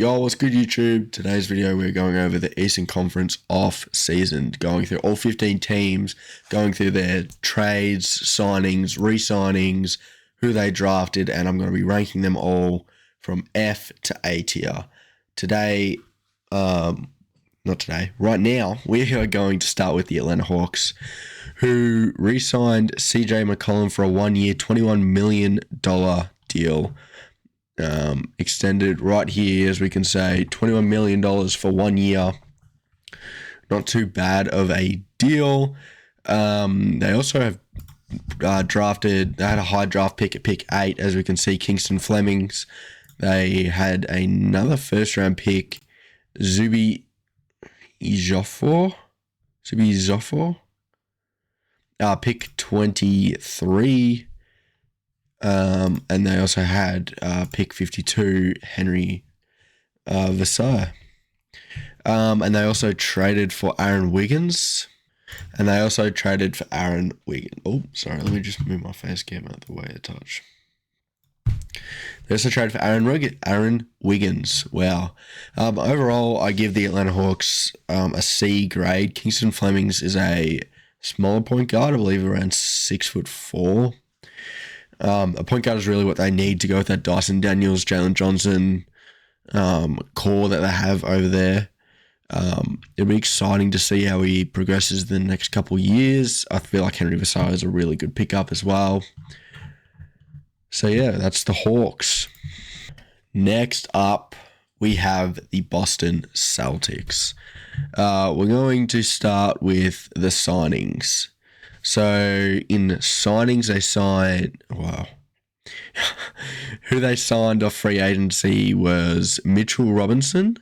Yo, what's good YouTube? Today's video we're going over the Eastern Conference off-season, going through all 15 teams, going through their trades, signings, re-signings, who they drafted, and I'm going to be ranking them all from F to A tier. Right now, we are going to start with the Atlanta Hawks, who re-signed CJ McCollum for a 1-year, $21 million deal. Extended right here, as we can say, $21 million for 1 year. Not too bad of a deal. They also have they had a high draft pick at pick 8, as we can see, Kingston Flemings. They had another first round pick, Zubi Zofor, pick 23. And they also had pick 52, Henry Versailles. And they also traded for Aaron Wiggins. Oh, sorry, let me just move my face cam out of the way a touch. They also traded for Aaron Wiggins. Wow. Overall, I give the Atlanta Hawks a C grade. Kingston Flemings is a smaller point guard, I believe around 6'4". A point guard is really what they need to go with that Dyson Daniels, Jalen Johnson core that they have over there. It'll be exciting to see how he progresses the next couple of years. I feel like Henry Versailles is a really good pickup as well. So yeah, that's the Hawks. Next up, we have the Boston Celtics. We're going to start with the signings. So in signings, they signed, who they signed off free agency was Mitchell Robinson.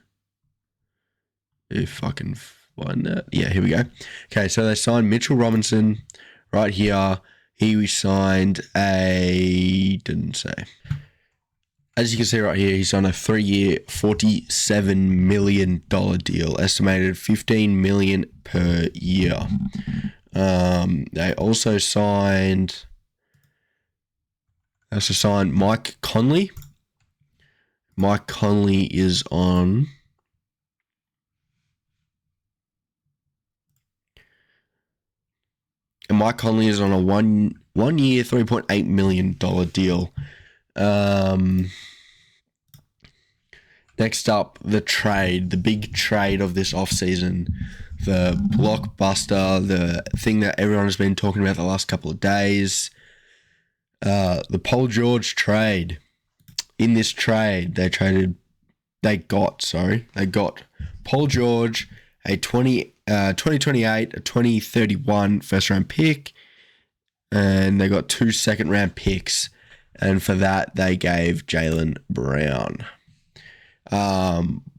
If I can find that. Yeah, here we go. Okay, so they signed Mitchell Robinson right here. He signed didn't say. As you can see right here, he signed a 3-year, $47 million deal, estimated $15 million per year. They also signed Mike Conley. Mike Conley is on a 1-year, $3.8 million deal. Next up, the big trade of this offseason. The blockbuster, the thing that everyone has been talking about the last couple of days, the Paul George trade. In this trade, they got Paul George, a 2028, a 2031 first round pick, and they got 2 second round picks, and for that they gave Jaylen Brown.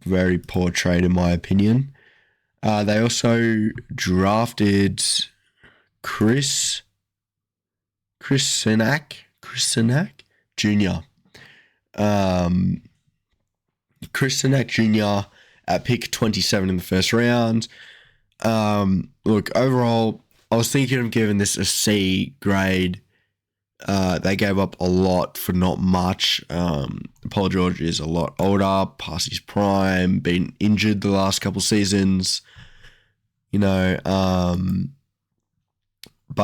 Very poor trade in my opinion. They also drafted Chris Sinak Jr. Chris Sinak Jr. at pick 27 in the first round. Look, overall, I was thinking of giving this a C grade. They gave up a lot for not much. Paul George is a lot older, past his prime, been injured the last couple seasons, but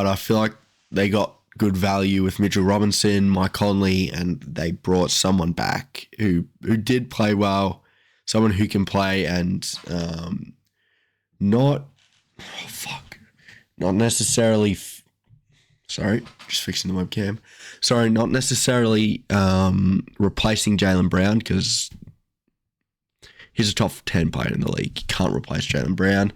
I feel like they got good value with Mitchell Robinson, Mike Conley, and they brought someone back who did play well, someone who can play and not necessarily. Sorry, just fixing the webcam. Sorry, not necessarily replacing Jaylen Brown, because he's a top 10 player in the league. You can't replace Jaylen Brown,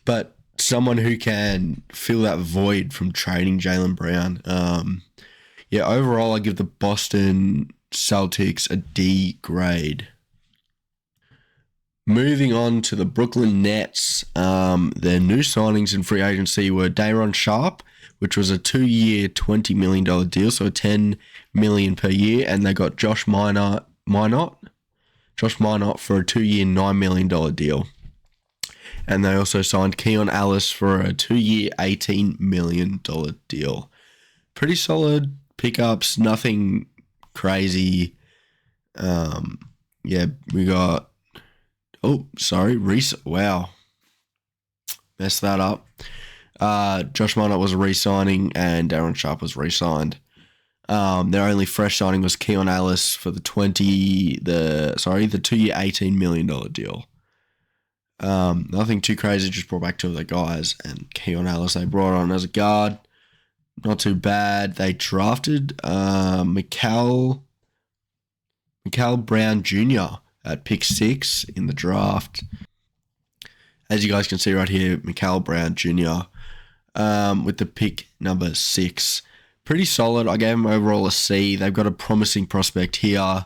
but someone who can fill that void from trading Jaylen Brown. Overall, I give the Boston Celtics a D grade. Moving on to the Brooklyn Nets, their new signings in free agency were Day'Ron Sharpe, which was a 2-year, $20 million deal, so $10 million per year, and they got Josh Minott for a 2-year, $9 million deal. And they also signed Keon Ellis for a 2-year, $18 million deal. Pretty solid pickups, nothing crazy. We got Oh, sorry. Wow. Messed that up. Josh Minott was re-signing and Darren Sharp was re-signed. Their only fresh signing was Keon Ellis for the 2-year $18 million deal. Nothing too crazy, just brought back two of the guys, and Keon Ellis they brought on as a guard. Not too bad. They drafted Mikal Brown Jr. at pick 6 in the draft. As you guys can see right here, Mikal Brown Jr. With the pick number 6. Pretty solid. I gave him overall a C. They've got a promising prospect here.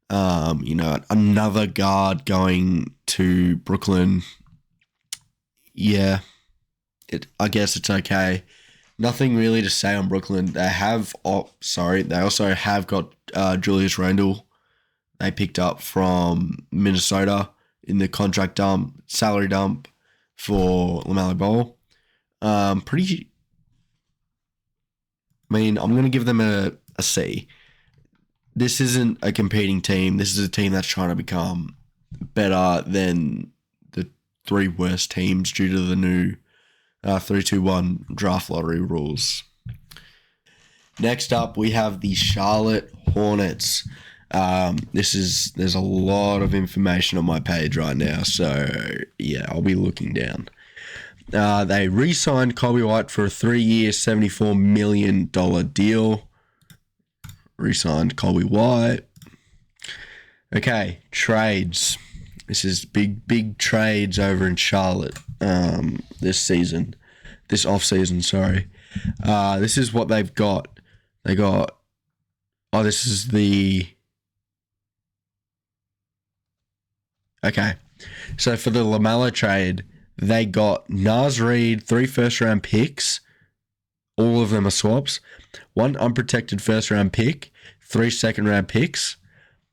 Another guard going to Brooklyn. Yeah, I guess it's okay. Nothing really to say on Brooklyn. They also have got Julius Randle. They picked up from Minnesota in the salary dump for LaMelo Ball. I'm going to give them a C. This isn't a competing team. This is a team that's trying to become better than the 3 worst teams due to the new 3-2-1 draft lottery rules. Next up, we have the Charlotte Hornets. There's a lot of information on my page right now, so yeah, I'll be looking down. They re-signed Kobe White for a 3-year, $74 million deal. Re-signed Kobe White. Okay, trades. This is big trades over in Charlotte this offseason, sorry. This is what they've got. This is the... Okay, so for the LaMelo trade, they got Naz Reid, 3 first-round picks. All of them are swaps. 1 unprotected first-round pick, 3 second-round picks.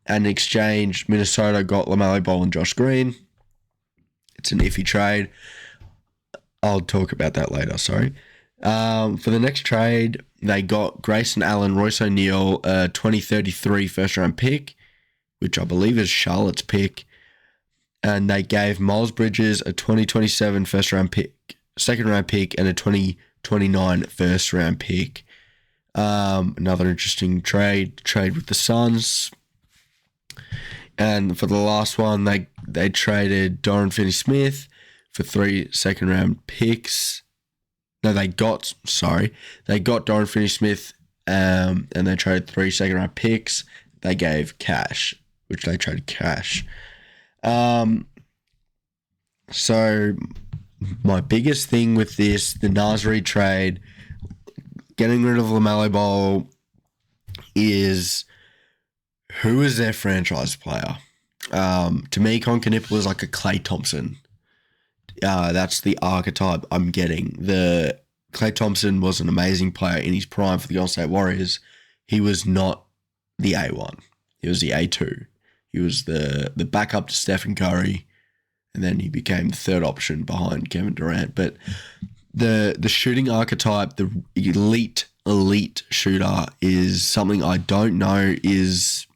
And in exchange, Minnesota got LaMelo Ball and Josh Green. It's an iffy trade. I'll talk about that later, sorry. For the next trade, they got Grayson Allen, Royce O'Neal, a 2033 first-round pick, which I believe is Charlotte's pick. And they gave Miles Bridges a 2027 second-round pick, and a 2029 first-round pick. Another interesting trade with the Suns. And for the last one, they traded Dorian Finney-Smith for 3 second-round picks. No, they got Dorian Finney-Smith, and they traded 3 second-round picks. They gave cash, which they traded cash. So my biggest thing with this, the Naz Reid trade, getting rid of LaMelo Ball, is who is their franchise player? To me, Concanipple is like a Klay Thompson. That's the archetype I'm getting. The Klay Thompson was an amazing player in his prime for the Golden State Warriors. He was not the A1. He was the A2. He was the backup to Stephen Curry, and then he became the third option behind Kevin Durant. But the shooting archetype, the elite shooter, is something I don't know is...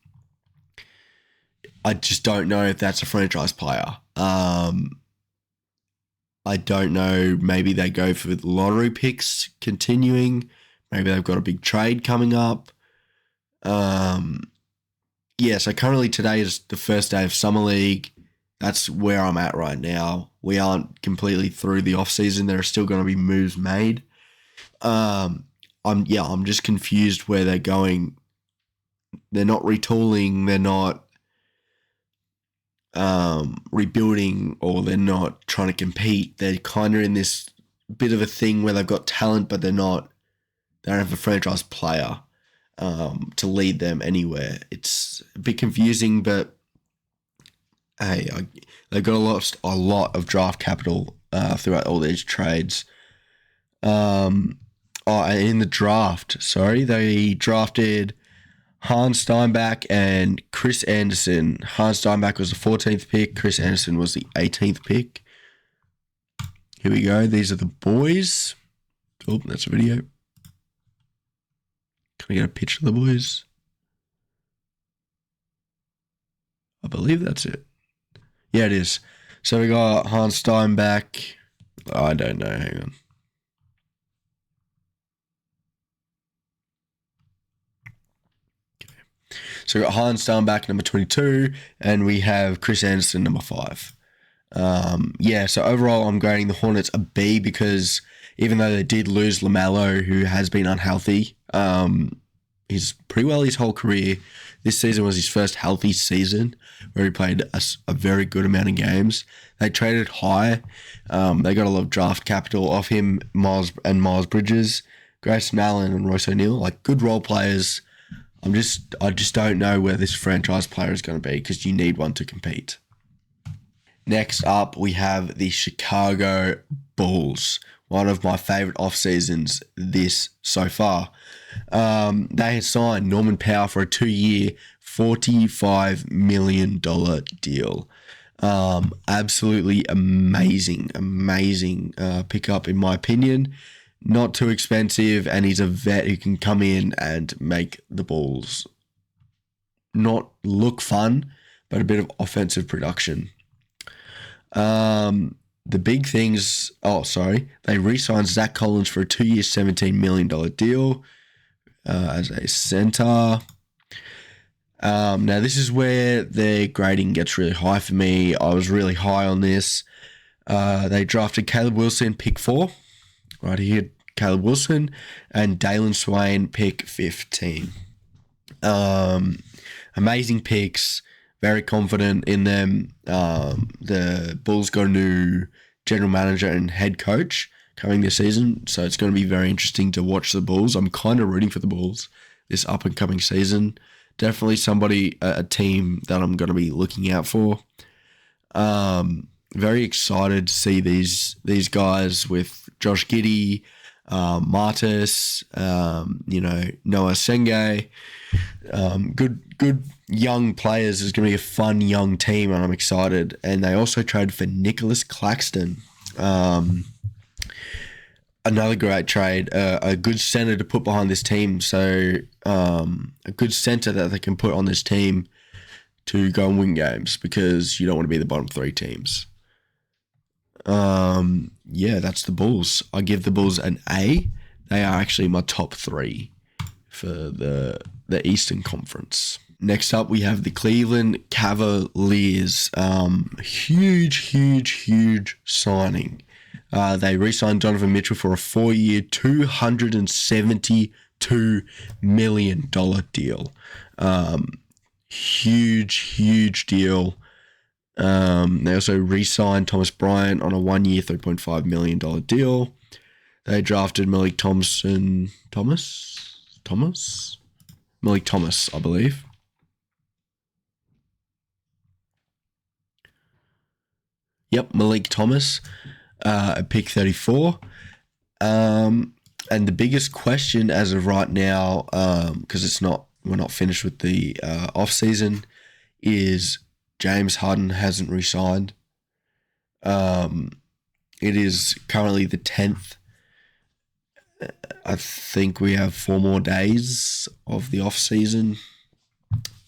I just don't know if that's a franchise player. I don't know. Maybe they go for the lottery picks continuing. Maybe they've got a big trade coming up. So currently today is the first day of Summer League. That's where I'm at right now. We aren't completely through the offseason. There are still going to be moves made. I'm just confused where they're going. They're not retooling. They're not rebuilding, or they're not trying to compete. They're kind of in this bit of a thing where they've got talent, but they don't have a franchise player to lead them anywhere. It's a bit confusing, but hey, they've got a lot of draft capital throughout all these trades. In the draft, they drafted Hans Steinbach and Chris Anderson. Hans Steinbach was the 14th pick. Chris Anderson was the 18th pick. Here we go. These are the boys. Oh, that's a video. Can we get a picture of the boys? I believe that's it. Yeah, it is. So we got Hans Steinbach. I don't know. Hang on. So we got Hans Steinbach, number 22, and we have Chris Anderson, number 5. Yeah, so overall, I'm grading the Hornets a B because even though they did lose LaMelo, who has been unhealthy, he's pretty well his whole career. This season was his first healthy season where he played a very good amount of games. They traded high. They got a lot of draft capital off him, Miles Bridges, Grayson Allen, and Royce O'Neal, like good role players. I just don't know where this franchise player is going to be because you need one to compete. Next up, we have the Chicago Bulls, one of my favorite off seasons this so far. They had signed Norman Powell for a 2-year, $45 million deal. Absolutely amazing pickup in my opinion. Not too expensive, and he's a vet who can come in and make the Bulls not look fun, but a bit of offensive production. The big things. They re-signed Zach Collins for a 2-year, $17 million deal as a center. Now this is where their grading gets really high for me. I was really high on this. They drafted Caleb Wilson, pick 4. Right here, Caleb Wilson, and Dalen Swain, pick 15. Amazing picks. Very confident in them. The Bulls got a new general manager and head coach coming this season, so it's going to be very interesting to watch the Bulls. I'm kind of rooting for the Bulls this up and coming season. Definitely a team that I'm going to be looking out for. Very excited to see these guys with Josh Giddey, Martis, Noah Senge. Good young players. It's going to be a fun young team, and I'm excited. And they also traded for Nicholas Claxton. Another great trade. A good center to put behind this team. So a good center that they can put on this team to go and win games because you don't want to be the bottom 3 teams. Yeah, that's the Bulls. I give the Bulls an A. They are actually my top 3 for the Eastern Conference. Next up, we have the Cleveland Cavaliers. Huge signing. They re-signed Donovan Mitchell for a 4-year, $272 million deal. Huge deal. They also re-signed Thomas Bryant on a 1-year, $3.5 million deal. They drafted Malik Thomas, I believe. Yep, Malik Thomas, at pick 34. And the biggest question as of right now, because we're not finished with the offseason, is James Harden hasn't re-signed. It is currently the 10th. I think we have 4 more days of the offseason,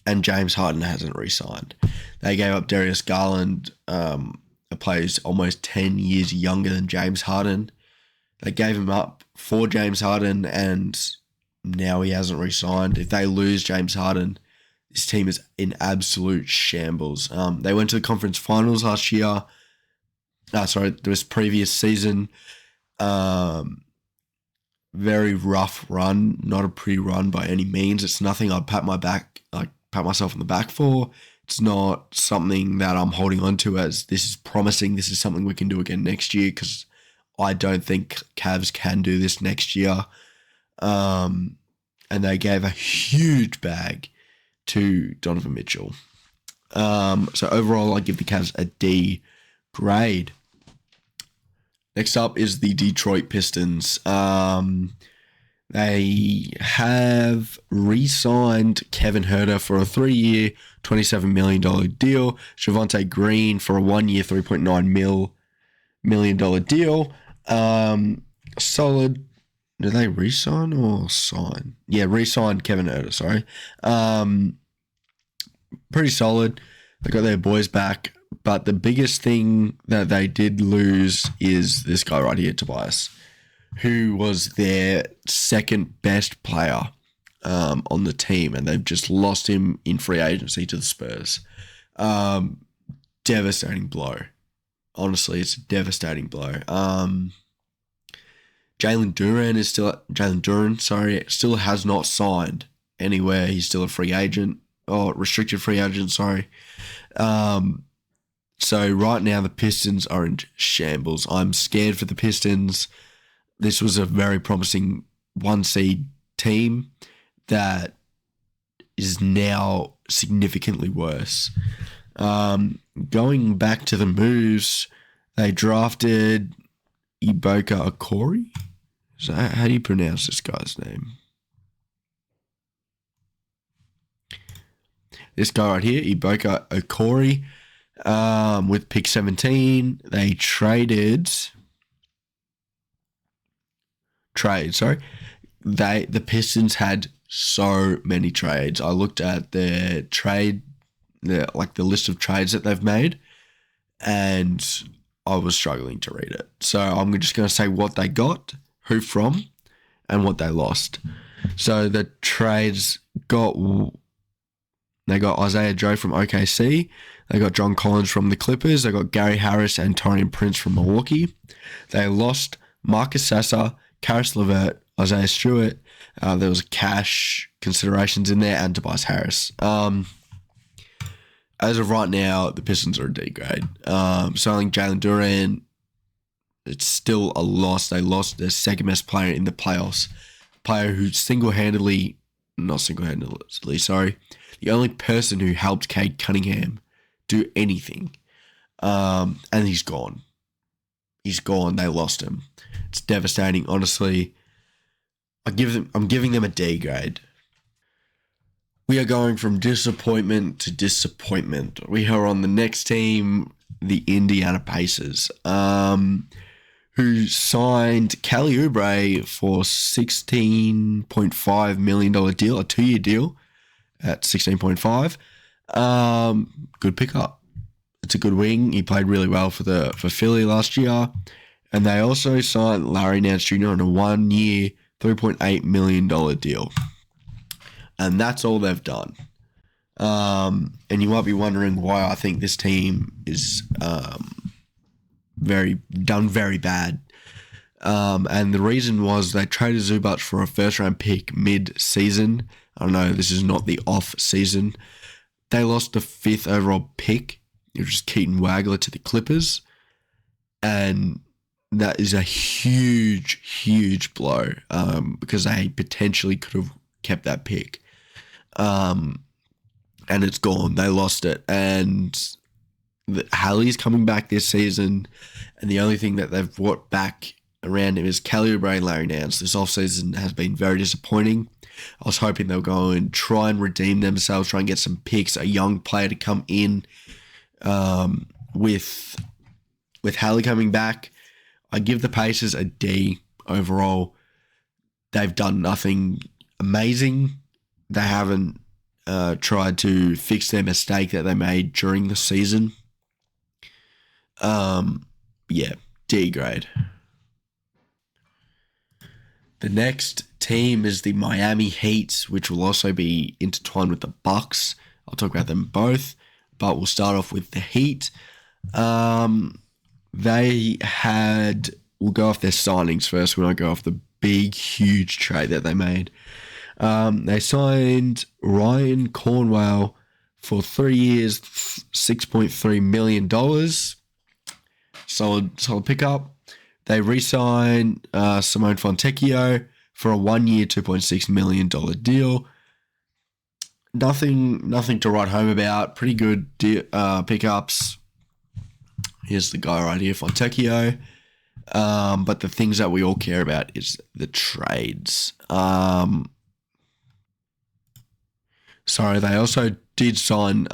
and James Harden hasn't re-signed. They gave up Darius Garland, a player who's almost 10 years younger than James Harden. They gave him up for James Harden, and now he hasn't re-signed. If they lose James Harden, this team is in absolute shambles. They went to the conference finals last year. This previous season. Very rough run, not a pretty run by any means. It's nothing I'd pat myself on the back for. It's not something that I'm holding on to as this is promising. This is something we can do again next year because I don't think Cavs can do this next year. And they gave a huge bag to Donovan Mitchell. So overall, I give the Cavs a D grade. Next up is the Detroit Pistons. They have re-signed Kevin Huerter for a 3-year, $27 million deal. Javonte Green for a 1-year, $3.9 million deal. Solid. Did they re-sign or sign? Yeah, re-signed Kevin Huerter, sorry. Pretty solid. They got their boys back. But the biggest thing that they did lose is this guy right here, Tobias, who was their second best player on the team, and they've just lost him in free agency to the Spurs. Devastating blow. Honestly, it's a devastating blow. Jalen Duren still has not signed anywhere. He's still a free agent, or restricted free agent, sorry. So right now the Pistons are in shambles. I'm scared for the Pistons. This was a very promising 1-seed team that is now significantly worse. Going back to the moves, they drafted Iboka Okori. So how do you pronounce this guy's name? This guy right here, Iboka Okori, with pick 17. They the Pistons had so many trades. I looked at their trade, the list of trades that they've made, and I was struggling to read it. So I'm just going to say what they got, who from, and what they lost. So the trades they got Isaiah Joe from OKC. They got John Collins from the Clippers. They got Gary Harris and Taurean Prince from Milwaukee. They lost Marcus Sasser, Karis LeVert, Isaiah Stewart. There was cash considerations in there, and Tobias Harris. As of right now, the Pistons are a D grade. Selling Jalen Duren, it's still a loss. They lost their second best player in the playoffs. Player who the only person who helped Cade Cunningham do anything. And he's gone. He's gone. They lost him. It's devastating. Honestly, I'm giving them a D grade. We are going from disappointment to disappointment. We are on the next team, the Indiana Pacers, who signed Kelly Oubre for $16.5 million deal, a 2-year deal at 16.5. Good pickup. It's a good wing. He played really well for Philly last year. And they also signed Larry Nance Jr. on a 1-year, $3.8 million deal. And that's all they've done. And you might be wondering why I think this team is very bad. And the reason was they traded Zubac for a first-round pick mid-season. I don't know, this is not the off-season. They lost the 5th overall pick, which is Keaton Wagler, to the Clippers. And that is a huge, huge blow because they potentially could have kept that pick. And it's gone. They lost it. And Halley's coming back this season, and the only thing that they've brought back around him is Kelly Oubre and Larry Nance. This offseason has been very disappointing. I was hoping they'll go and try and redeem themselves, try and get some picks, a young player to come in with Halley coming back. I give the Pacers a D overall. They've done nothing amazing. They haven't tried to fix their mistake that they made during the season. D grade. The next team is the Miami Heat, which will also be intertwined with the Bucks. I'll talk about them both, but we'll start off with the Heat. We'll go off their signings first when I go off the big, huge trade that they made. They signed Ryan Cornwell for 3 years, $6.3 million. Solid pickup. They re-signed Simone Fontecchio for a 1-year, $2.6 million deal. Nothing to write home about. Pretty good pickups. Here's the guy right here, Fontecchio. But the things that we all care about is the trades. They also did sign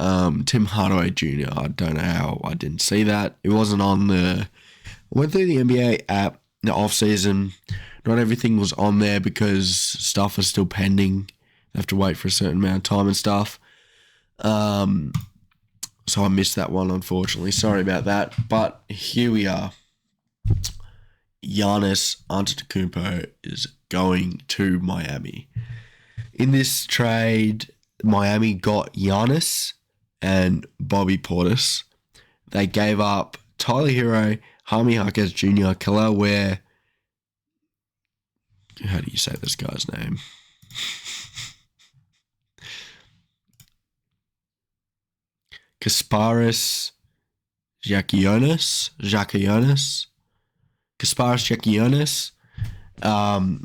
Tim Hardaway Jr. I don't know how I didn't see that. It wasn't on the... Went through the NBA app, the off-season. Not everything was on there because stuff was still pending. You have to wait for a certain amount of time and stuff. So I missed that one, unfortunately. Sorry about that. But here we are. Giannis Antetokounmpo is going to Miami. In this trade, Miami got Giannis and Bobby Portis. They gave up Tyler Hero, Jaime Jaquez Jr., Kelly Ware. How do you say this guy's name? Kasparis Giacchionis.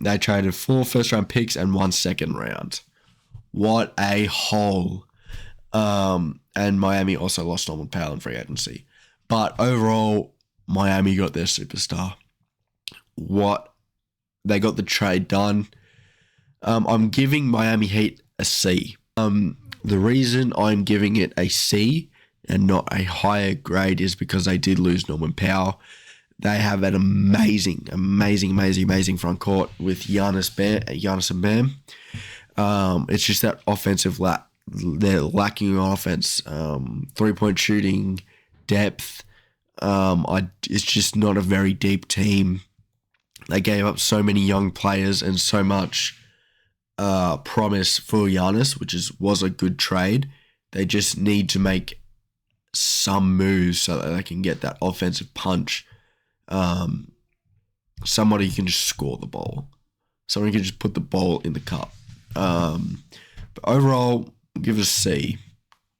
They traded 4 first-round picks and 1 second round. What a haul. And Miami also lost Norman Powell in free agency. But overall, Miami got their superstar. They got the trade done. I'm giving Miami Heat a C. The reason I'm giving it a C and not a higher grade is because they did lose Norman Powell. They have an amazing front court with Giannis and Bam. It's just that offensive they're lacking on offense, 3-point shooting, depth. It's just not a very deep team. They gave up so many young players and so much promise for Giannis, which was a good trade. They just need to make some moves so that they can get that offensive punch. Somebody can just score the ball. Somebody can just put the ball in the cup. But overall, I'll give it a C.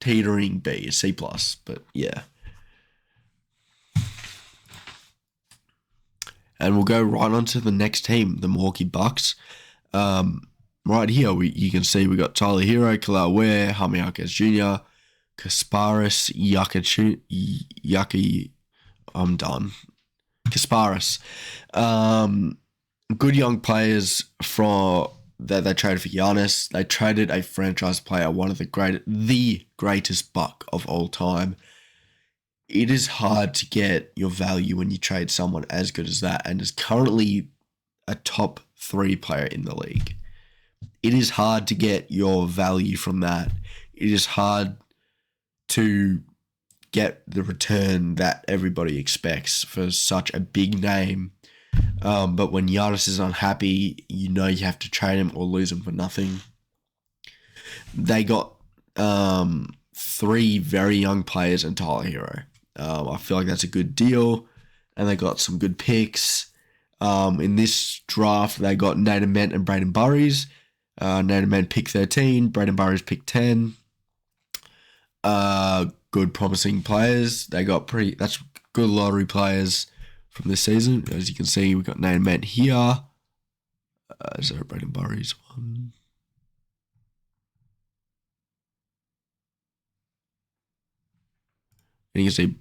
Teetering B, a C+. But yeah. And we'll go right on to the next team, the Milwaukee Bucks. Right here, you can see we got Tyler Hero, Kelly Ware, Jaime Jaquez Jr., Kasparis, I'm done. Kasparis. Good young players that they traded for Giannis. They traded a franchise player, one of the greatest buck of all time. It is hard to get your value when you trade someone as good as that and is currently a top 3 player in the league. It is hard to get your value from that. It is hard to get the return that everybody expects for such a big name. But when Giannis is unhappy, you have to trade him or lose him for nothing. They got 3 very young players and Tyler Hero. I feel like that's a good deal. And they got some good picks. In this draft, they got Nathan Ment and Braden Burries. Nathan Ment pick 13, Braden Burries pick 10. Good promising players. They got that's good lottery players from this season. As you can see, we've got Nathan Ment here. Is there a Braden Burries one? And you can see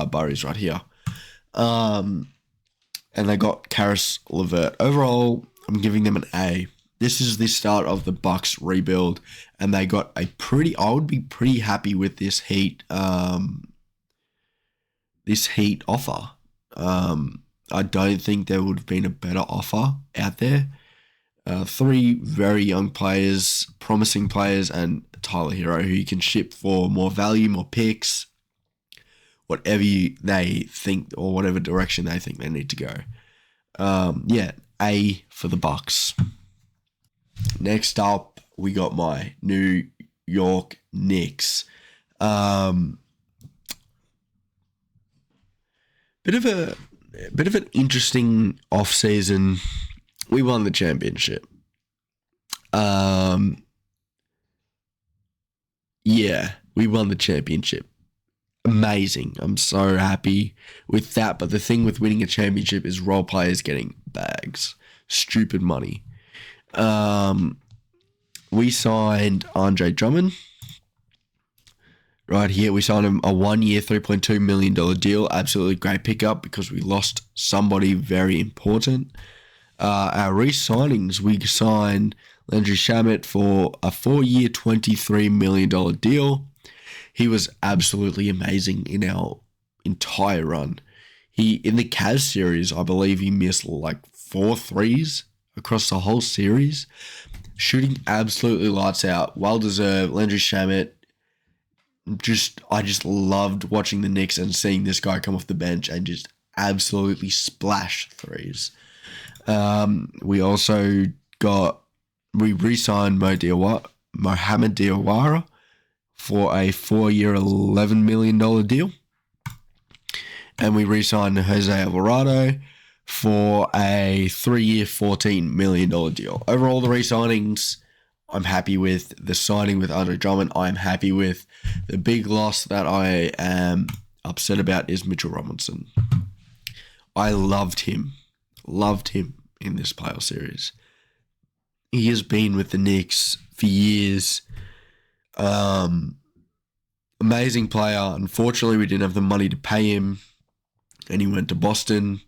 Burries right here. And they got Karis LeVert. Overall, I'm giving them an A. This is the start of the Bucks rebuild, and they got I would be pretty happy with this Heat offer. I don't think there would have been a better offer out there. 3 very young players, promising players, and Tyler Hero, who you can ship for more value, more picks, whatever they think or whatever direction they think they need to go. A for the Bucks. Next up, we got my New York Knicks. Bit of an interesting offseason. We won the championship. We won the championship. Amazing. I'm so happy with that. But the thing with winning a championship is role players getting bags. Stupid money. We signed Andre Drummond. Right here, we signed him a 1-year, $3.2 million deal. Absolutely great pickup because we lost somebody very important. Our re-signings, we signed Landry Shamet for a 4-year, $23 million deal. He was absolutely amazing in our entire run. In the Cavs series, I believe he missed like 4 threes across the whole series. Shooting absolutely lights out. Well deserved. Landry Shamet, I just loved watching the Knicks and seeing this guy come off the bench and just absolutely splash threes. We also re-signed Mohamed Diawara for a 4-year, $11 million deal. And we re-signed Jose Alvarado for a 3-year, $14 million deal. Overall, the re-signings, I'm happy with. The signing with Andre Drummond, I'm happy with. The big loss that I am upset about is Mitchell Robinson. I loved him in this playoff series. He has been with the Knicks for years. Amazing player. Unfortunately, we didn't have the money to pay him, and he went to Boston.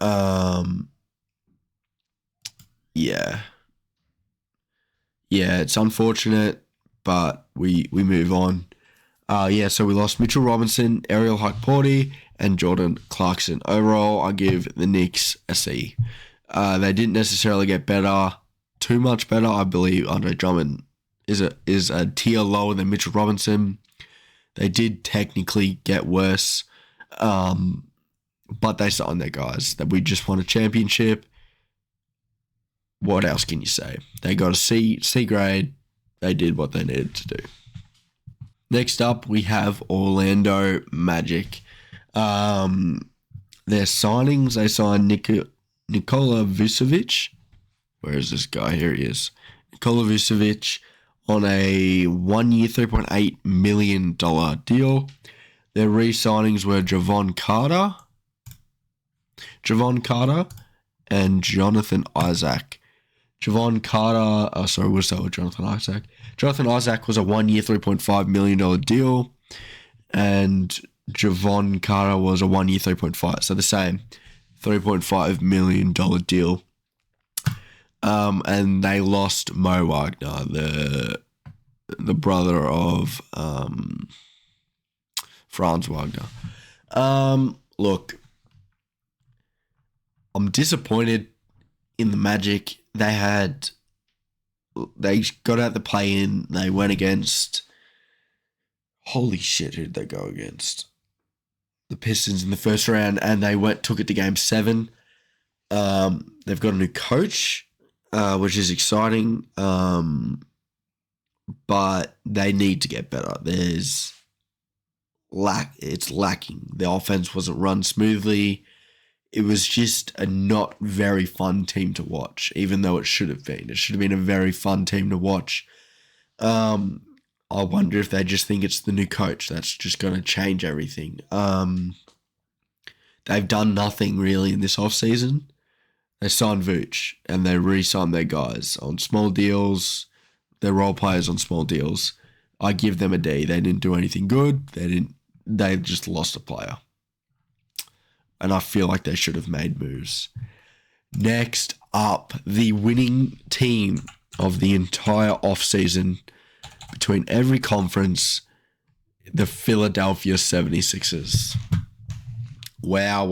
Yeah, it's unfortunate, but we move on. So we lost Mitchell Robinson, Ariel Hukporti, and Jordan Clarkson. Overall, I give the Knicks a C. They didn't necessarily get better, too much better. I believe Andre Drummond is a tier lower than Mitchell Robinson. They did technically get worse, but they signed their guys. That we just won a championship. What else can you say? They got a C grade. They did what they needed to do. Next up, we have Orlando Magic. Their signings, they signed Nikola Vucevic. Where is this guy? Here he is. Nikola Vucevic on a 1-year, $3.8 million deal. Their re-signings were Javon Carter and Jonathan Isaac. Jonathan Isaac. Jonathan Isaac was a 1-year, $3.5 million deal, and Javon Carter was a 1-year, $3.5. So the same, $3.5 million deal. And they lost Mo Wagner, the brother of Franz Wagner. Look, I'm disappointed in the Magic. They got out the play-in. They went against, holy shit, who did they go against? The Pistons in the first round, and they took it to Game 7. They've got a new coach, which is exciting, but they need to get better. It's lacking. The offense wasn't run smoothly. It was just a not very fun team to watch, even though it should have been. It should have been a very fun team to watch. I wonder if they just think it's the new coach that's just going to change everything. They've done nothing really in this offseason. They signed Vooch and they re-signed their guys on small deals, their role players on small deals. I give them a D. They didn't do anything good. They just lost a player. And I feel like they should have made moves. Next up, the winning team of the entire offseason between every conference, the Philadelphia 76ers. Wow.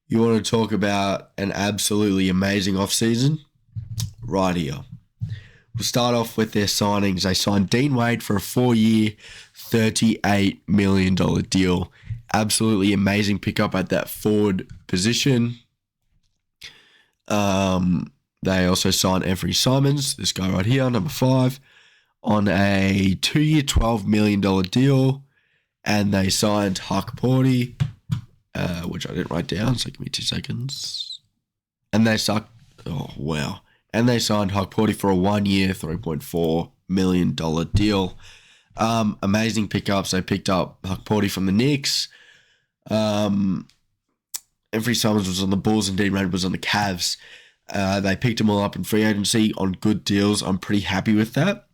You want to talk about an absolutely amazing offseason? Right here. We'll start off with their signings. They signed Dean Wade for a 4-year, $38 million deal. Absolutely amazing pickup at that forward position. They also signed Anthony Simons, this guy right here, number 5, on a 2-year, $12 million deal. And they signed Hukporti, which I didn't write down, so give me 2 seconds. And they signed Hukporti for a 1-year, $3.4 million deal. Amazing pickups. They picked up Hukporti from the Knicks. Anthony Simons was on the Bulls and Dean Wade was on the Cavs. They picked them all up in free agency on good deals. I'm pretty happy with that.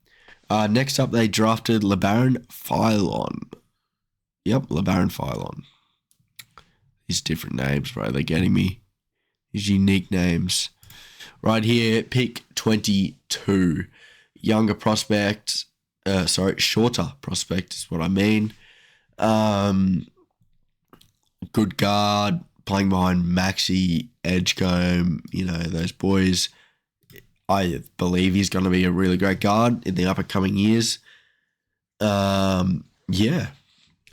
Next up, they drafted LeBaron Philon. Yep, LeBaron Philon. These different names, bro. They're getting me. These unique names. Right here, pick 22. Shorter prospect is what I mean. Good guard, playing behind Maxey, Edgecombe, those boys. I believe he's going to be a really great guard in the upcoming years. Yeah.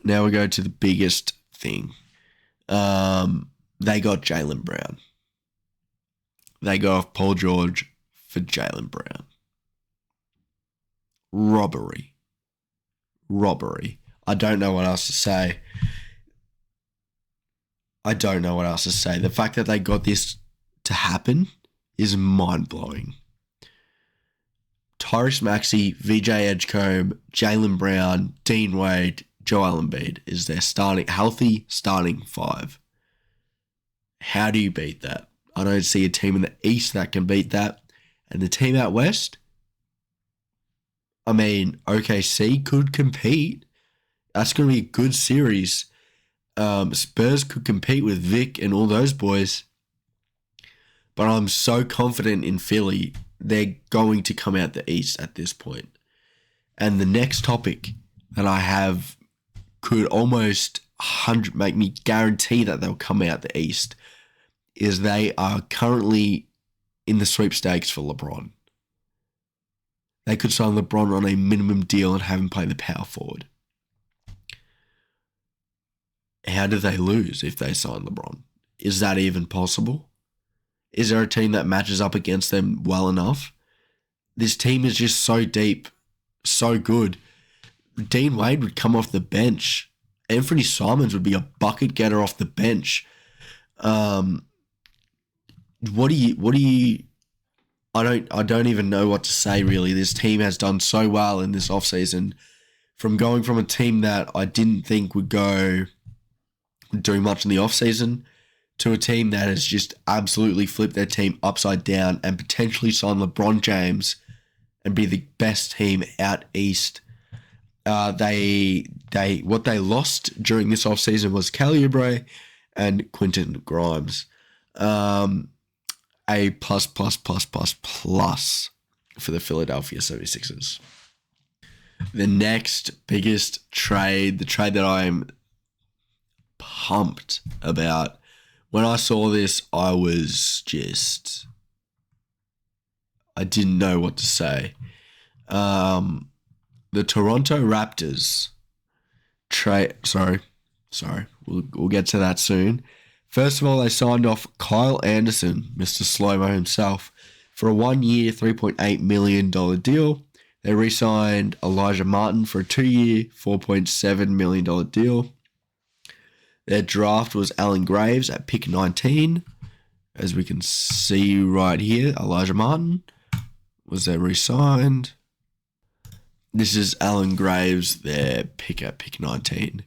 Now we go to the biggest thing. They got Jaylen Brown. They got off Paul George for Jaylen Brown. Robbery. I don't know what else to say. The fact that they got this to happen is mind-blowing. Tyrese Maxey, VJ Edgecombe, Jaylen Brown, Dean Wade, Joel Embiid is their healthy starting five. How do you beat that? I don't see a team in the East that can beat that. And the team out West, I mean, OKC could compete. That's going to be a good series. Spurs could compete with Vic and all those boys. But I'm so confident in Philly, they're going to come out the East at this point. And the next topic that I have could almost make me guarantee that they'll come out the East is they are currently in the sweepstakes for LeBron. They could sign LeBron on a minimum deal and have him play the power forward. How do they lose if they sign LeBron? Is that even possible? Is there a team that matches up against them well enough? This team is just so deep, so good. Dean Wade would come off the bench. Anthony Simons would be a bucket getter off the bench. What do you? I don't even know what to say really. This team has done so well in this offseason. From going from a team that I didn't think would go doing much in the offseason to a team that has just absolutely flipped their team upside down and potentially sign LeBron James and be the best team out east. What they lost during this offseason was Kelly Oubre and Quentin Grimes. A plus for the Philadelphia 76ers. The next biggest trade, the trade that I'm pumped about. When I saw this, I didn't know what to say. The Toronto Raptors trade. Sorry. We'll get to that soon. First of all, they signed off Kyle Anderson, Mr. Slow-Mo himself, for a 1-year, $3.8 million deal. They re-signed Elijah Martin for a 2-year, $4.7 million deal. Their draft was Allen Graves at pick 19. As we can see right here, Elijah Martin was there re-signed. This is Allen Graves, their pick at pick 19.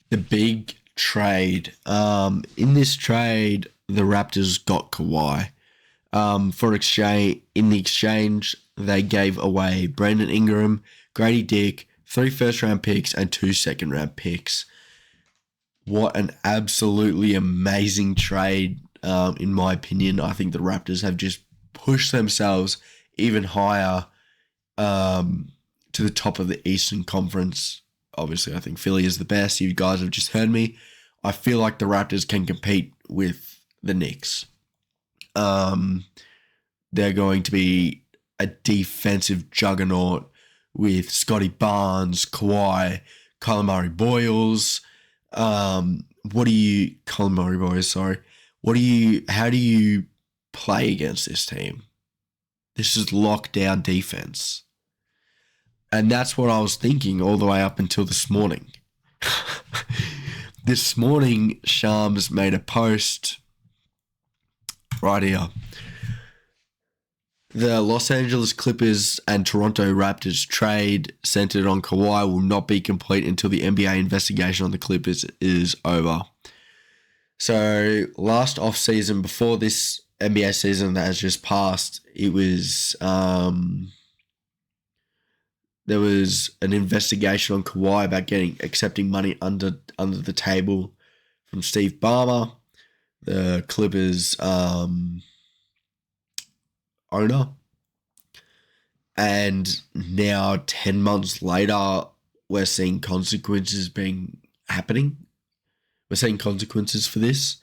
The big trade. In this trade, the Raptors got Kawhi. In the exchange, they gave away Brandon Ingram, Grady Dick, 3 first-round picks, and 2 second-round picks. What an absolutely amazing trade, in my opinion. I think the Raptors have just pushed themselves even higher to the top of the Eastern Conference. Obviously, I think Philly is the best. You guys have just heard me. I feel like the Raptors can compete with the Knicks. They're going to be a defensive juggernaut with Scotty Barnes, Kawhi, Kyler Murray Boyles. How do you play against this team? This is lockdown defense. And that's what I was thinking all the way up until this morning. This morning, Shams made a post right here. The Los Angeles Clippers and Toronto Raptors trade centered on Kawhi will not be complete until the NBA investigation on the Clippers is over. So last offseason, before this NBA season that has just passed, it was there was an investigation on Kawhi about accepting money under the table from Steve Ballmer, the Clippers owner. And now 10 months later, we're seeing consequences happening. We're seeing consequences for this.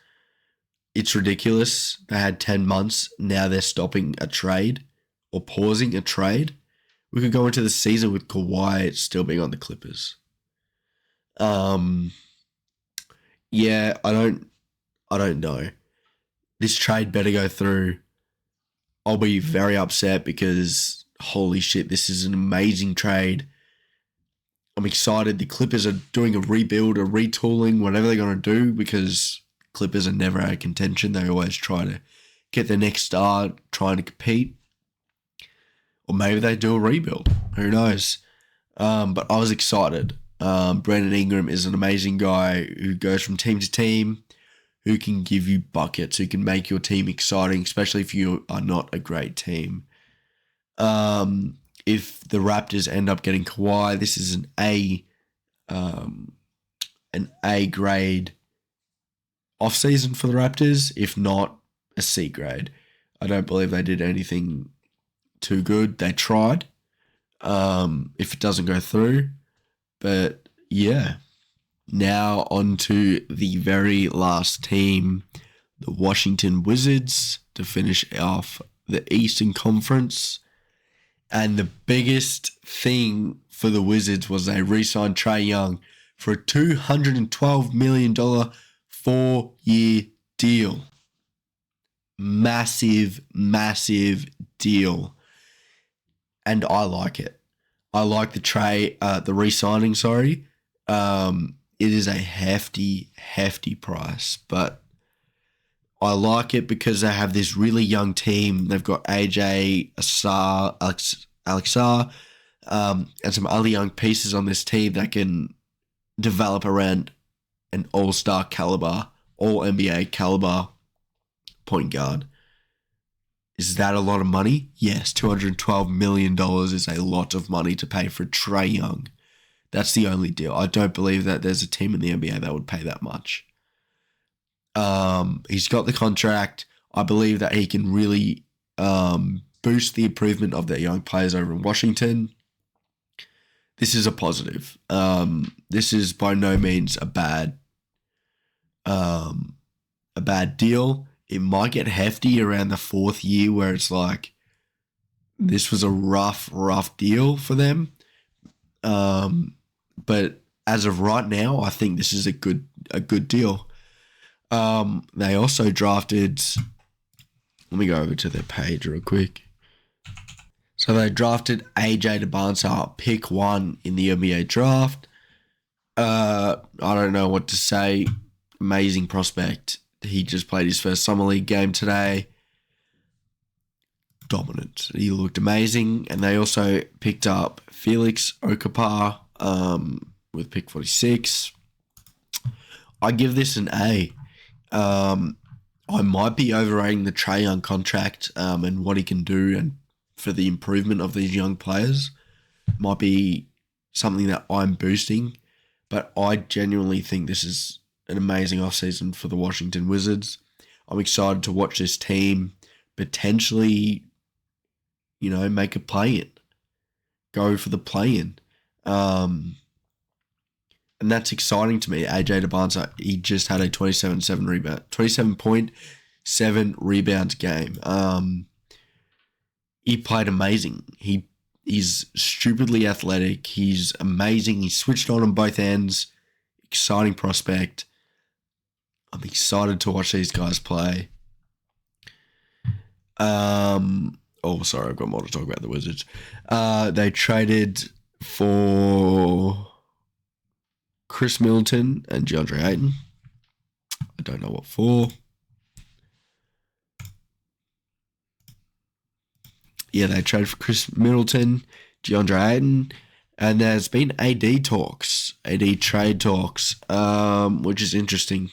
It's ridiculous. They had 10 months. Now they're stopping a trade or pausing a trade, we could go into the season with Kawhi still being on the Clippers. Yeah, I don't know. This trade better go through. I'll be very upset because holy shit, this is an amazing trade. I'm excited. The Clippers are doing a rebuild, a retooling, whatever they're going to do, because Clippers are never out of contention. They always try to get their next star, trying to compete. Or maybe they do a rebuild. Who knows? But I was excited. Brandon Ingram is an amazing guy who goes from team to team, who can give you buckets, who can make your team exciting, especially if you are not a great team. If the Raptors end up getting Kawhi, this is an A grade offseason for the Raptors, if not a C grade. I don't believe they did anything too good. They tried. If it doesn't go through. But yeah. Now on to the very last team, the Washington Wizards, to finish off the Eastern Conference. And the biggest thing for the Wizards was they re-signed Trae Young for a $212 million 4-year deal. Massive, massive deal. And I like it. I like the re-signing, sorry. It is a hefty, hefty price, but I like it because they have this really young team. They've got AJ, Asar, Alexar, and some other young pieces on this team that can develop around an all-star caliber, all-NBA caliber point guard. Is that a lot of money? Yes, $212 million is a lot of money to pay for Trae Young. That's the only deal. I don't believe that there's a team in the NBA that would pay that much. He's got the contract. I believe that he can really boost the improvement of their young players over in Washington. This is a positive. This is by no means a bad deal. It might get hefty around the fourth year where it's like this was a rough deal for them. But as of right now, I think this is a good deal. They also drafted, let me go over to their page real quick. So they drafted AJ DeBanza, pick 1 in the NBA draft. I don't know what to say. Amazing prospect. He just played his first Summer League game today. Dominant. He looked amazing. And they also picked up Felix Okapar with pick 46. I give this an A. I might be overrating the Trae Young contract and what he can do and for the improvement of these young players. Might be something that I'm boosting. But I genuinely think this is an amazing offseason for the Washington Wizards. I'm excited to watch this team potentially, make a play-in. Go for the play-in. And that's exciting to me. AJ DeBanza, he just had a 27.7 rebounds game. He played amazing. He's stupidly athletic. He's amazing. He switched on both ends. Exciting prospect. I'm excited to watch these guys play. Sorry, I've got more to talk about the Wizards. They traded for Chris Middleton and DeAndre Ayton. I don't know what for. Yeah, they traded for Chris Middleton, DeAndre Ayton, and there's been AD trade talks, which is interesting.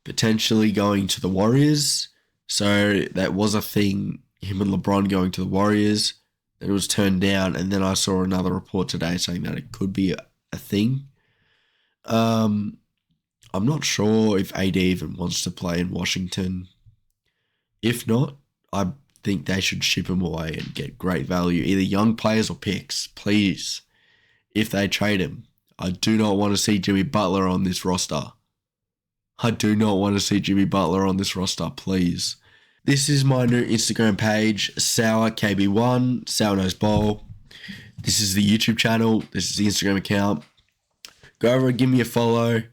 Potentially going to the Warriors. So that was a thing, him and LeBron going to the Warriors. It was turned down, and then I saw another report today saying that it could be a thing. I'm not sure if AD even wants to play in Washington. If not, I think they should ship him away and get great value, either young players or picks, please. If they trade him, I do not want to see Jimmy Butler on this roster. Please. This is my new Instagram page, Sour KB1, Sour Nose Bowl. This is the YouTube channel. This is the Instagram account. Go over and give me a follow.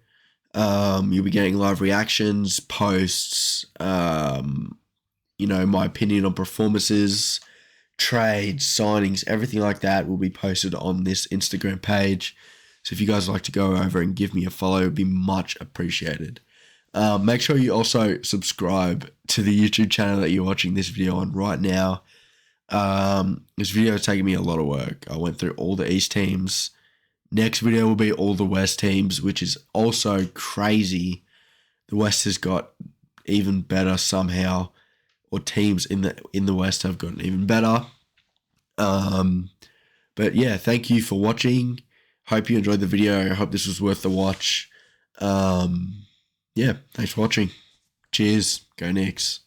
You'll be getting live reactions, posts, my opinion on performances, trades, signings, everything like that will be posted on this Instagram page. So if you guys would like to go over and give me a follow, it would be much appreciated. Make sure you also subscribe to the YouTube channel that you're watching this video on right now. This video is taking me a lot of work. I went through all the East teams. Next video will be all the West teams, which is also crazy. The West has got even better somehow, or teams in the West have gotten even better. But yeah, thank you for watching. Hope you enjoyed the video. I hope this was worth the watch. Yeah, thanks for watching. Cheers. Go Knicks.